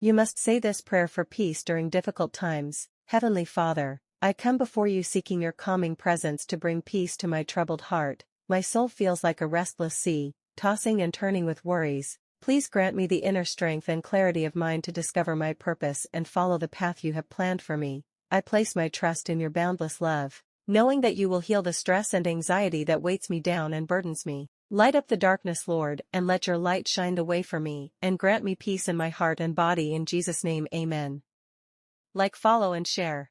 You must say this prayer for peace during difficult times. Heavenly Father, I come before you seeking your calming presence to bring peace to my troubled heart. My soul feels like a restless sea, tossing and turning with worries. Please grant me the inner strength and clarity of mind to discover my purpose and follow the path you have planned for me. I place my trust in your boundless love, knowing that you will heal the stress and anxiety that weights me down and burdens me. Light up the darkness, Lord, and let your light shine the way for me, and grant me peace in my heart and body in Jesus' name, amen. Like, follow and share.